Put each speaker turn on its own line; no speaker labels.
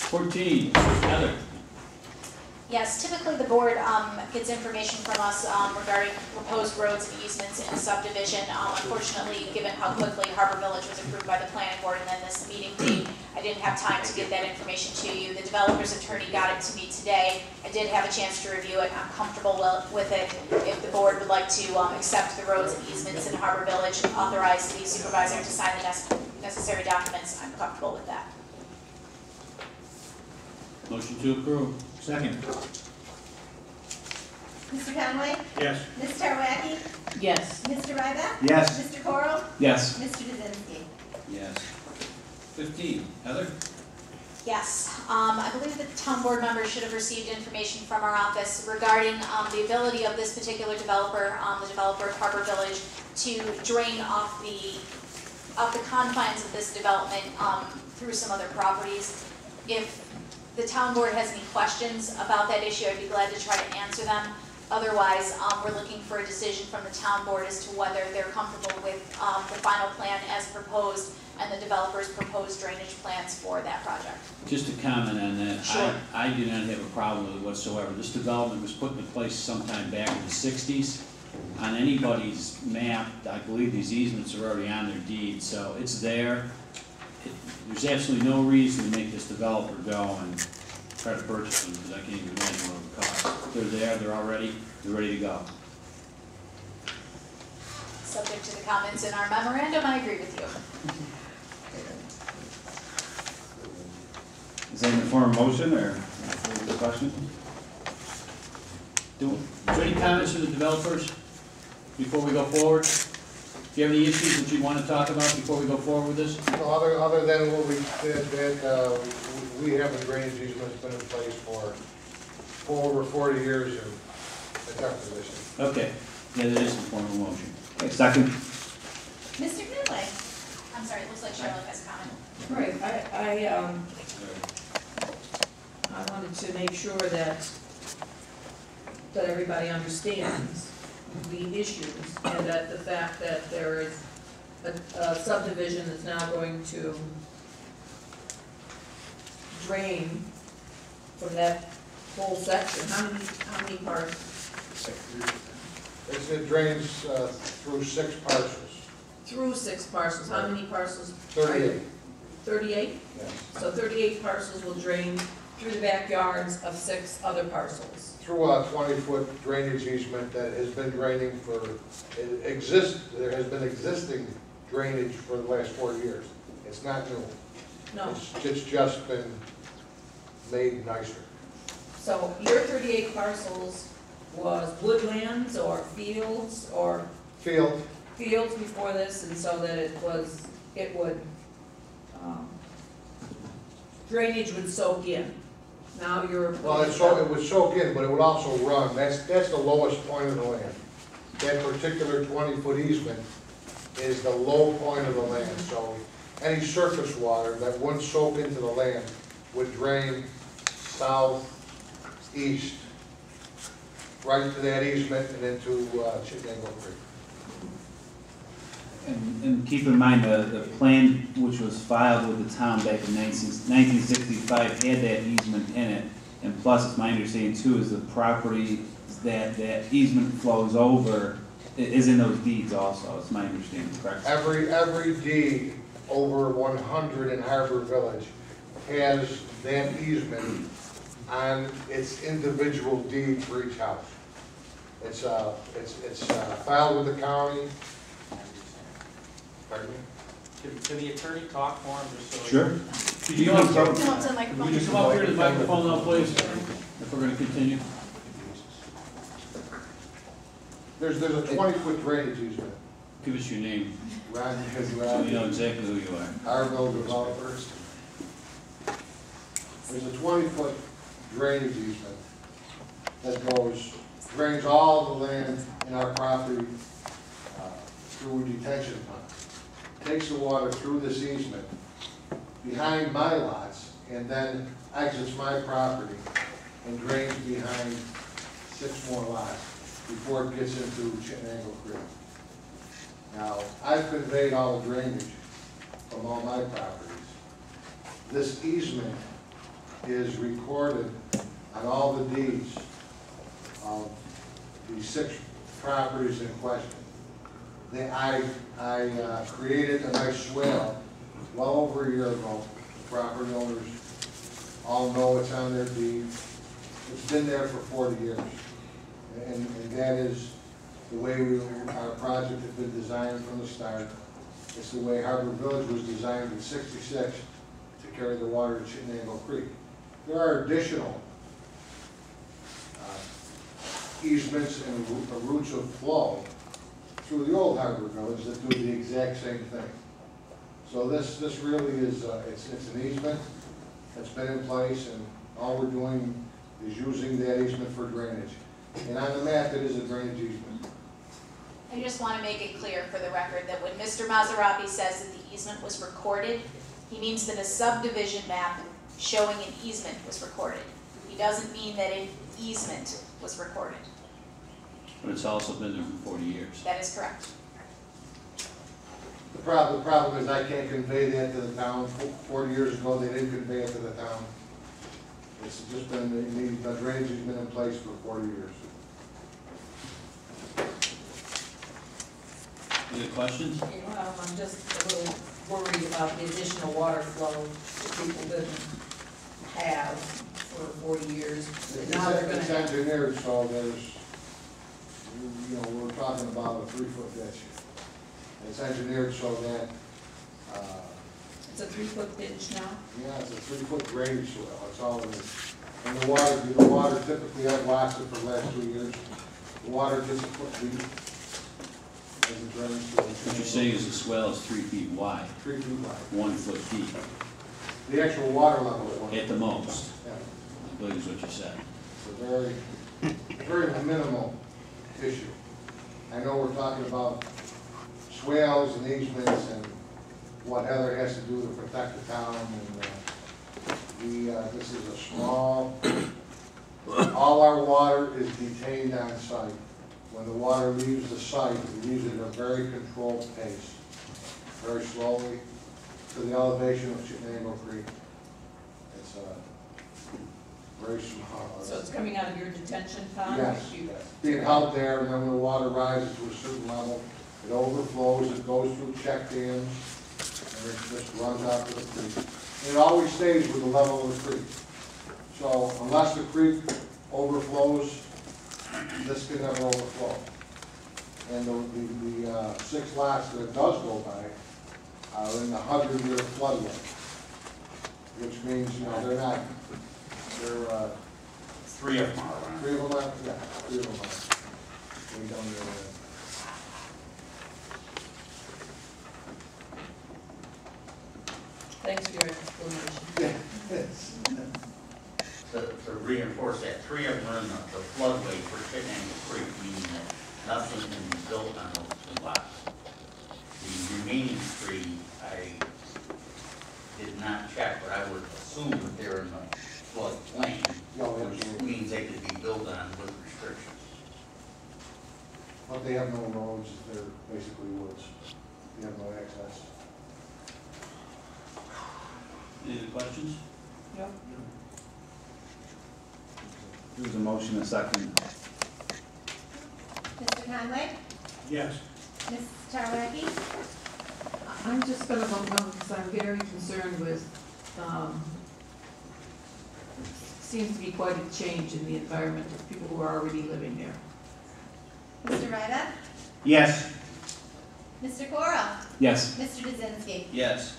14, Heather.
Yes, typically the board gets information from us regarding proposed roads and easements in a subdivision. Unfortunately, given how quickly Harbour Village was approved by the planning board and then this meeting date, I didn't have time to get that information to you. The developer's attorney got it to me today. I did have a chance to review it. I'm comfortable with it. If the board would like to accept the roads and easements in Harbour Village and authorize the supervisor to sign the necessary documents, I'm comfortable with that.
Motion to approve.
Second.
Mr. Conway?
Yes.
Ms. Tarwacki?
Yes.
Mr. Ryback?
Yes.
Mr. Coral?
Yes.
Mr. Kaczynski?
Yes. 15, Heather.
Yes, I believe the town board members should have received information from our office regarding the ability of this particular developer, the developer of Harbour Village, to drain off the confines of this development through some other properties. If the town board has any questions about that issue, I'd be glad to try to answer them. Otherwise, we're looking for a decision from the town board as to whether they're comfortable with the final plan as proposed and the developer's proposed drainage plans for that project.
Just to comment on that,
Sure.
I do not have a problem with it whatsoever. This development was put into place sometime back in the 60s. On anybody's map, I believe these easements are already on their deed, so it's there. There's absolutely no reason to make this developer go and try to purchase them, because I can't even imagine what it would cost. They're there, they're ready to go.
Subject to the comments in our memorandum, I agree with you.
Is that in the form of motion or the question?
Is there any comments from the developers before we go forward? Do you have any issues that you want to talk about before we go forward with this?
No, other than what we did, that we have a drainage easement that's been in place for over 40 years in our position.
Okay, yeah, that is in the form of a motion.
Okay, second.
Mr. Conway?
I'm sorry, it looks like Charlotte has a comment.
Right, I wanted to make sure that everybody understands the issues and that the fact that there is a subdivision that's now going to drain from that whole section. How many parts?
It drains through 6 parcels.
Through 6 parcels. How many parcels?
38.
38?
Yes.
So 38 parcels will drain through the backyards of 6 other parcels.
Through a 20-foot drainage easement that has been draining for, there has been existing drainage for the last 4 years. It's not new.
No.
It's just been made nicer.
So your 38 parcels was woodlands or fields or
Field,
fields before this, and so that it would, drainage would soak in. Now you're.
well, it would soak in, but it would also run. That's the lowest point of the land. That particular 20-foot easement is the low point of the land. So any surface water that wouldn't soak into the land would drain south, east, right to that easement and into Chittenango Creek.
And keep in mind, the plan which was filed with the town back in 1965 had that easement in it. And plus, it's my understanding too, is the property that easement flows over is in those deeds also. It's my understanding, correct?
Every deed over 100 in Harbour Village has that easement on its individual deed for each house. It's filed with the county. Pardon me?
Can the attorney talk for him just so?
Sure.
Could you come up here?
No, it's a microphone.
Would you come up here to the microphone now, please, if we're going to continue?
There's a 20-foot drainage easement.
Give us your name,
Ron,
so we know exactly who you are.
Harville developers. There's a 20-foot drainage easement that drains all the land in our property through a detention pond. Takes the water through this easement behind my lots and then exits my property and drains behind 6 more lots before it gets into Chittenango Creek. Now, I've conveyed all the drainage from all my properties. This easement is recorded on all the deeds of the 6 properties in question. I created a nice swale well over a year ago. The property owners all know it's on their deed. It's been there for 40 years. And that is the way our project has been designed from the start. It's the way Harbour Village was designed in '66 to carry the water to Chittenango Creek. There are additional easements and routes of flow through the old Harbour Village that do the exact same thing. So this really is, it's an easement that's been in place, and all we're doing is using that easement for drainage. And on the map, it is a drainage easement.
I just want to make it clear for the record that when Mr. Mazzarapi says that the easement was recorded, he means that a subdivision map showing an easement was recorded. He doesn't mean that an easement was recorded.
But it's also been there for 40 years.
That is correct.
The problem is I can't convey that to the town. 40 years ago, they didn't convey it to the town. It's just been, the drainage has been in place for 40 years.
Any other questions?
Well, I'm just a little worried about the additional water flow that people didn't have for 40 years. Now they're gonna
It's
have.
engineered, so there's, we're talking about a 3-foot ditch. It's engineered so that,
It's a 3-foot ditch now?
yeah, it's a 3-foot drainage swale, that's all it is. And the water typically, I've watched it for the last 2 years, the water gets a foot deep. As a drainage swale.
What you're saying is the swell is 3 feet wide,
3 feet wide.
1 foot deep,
The actual water level is 1 foot.
at the most,
Yeah,
I believe is what you said.
it's a very minimal issue. I know we're talking about swales and easements and what Heather has to do to protect the town, and this is a small, all our water is detained on site. When the water leaves the site, it leaves it at a very controlled pace, very slowly, to the elevation of Chittenango Creek. It's very small.
So it's coming out of your detention pond?
Yes,
You-
being held there, and then when the water rises to a certain level, it overflows, it goes through check dams, and it just runs out to the creek. And it always stays with the level of the creek. So unless the creek overflows, this can never overflow. And the 6 lots that it does go by are in the 100-year floodway, which means, they're not, they're,
3 of them are around.
3 of them are, yeah, 3 of them are. We don't know.
Thanks for your explanation.
To reinforce that, 3 of them are in the floodway for Chittenango Creek, meaning that nothing can be built on those 2 lots. The remaining 3, I did not check, but I would assume that they're in the floodplain, which means they could be built on with restrictions.
But they have no roads, they're basically woods. They have no access.
Any other questions?
Yep.
There's a motion, a second.
Mr. Conway?
Yes.
Ms. Charletti?
I'm just gonna vote no because I'm very concerned with, seems to be quite a change in the environment of people who are already living there.
Mr. Ryda?
Yes.
Mr. Cora?
Yes.
Mr. Kaczynski?
Yes.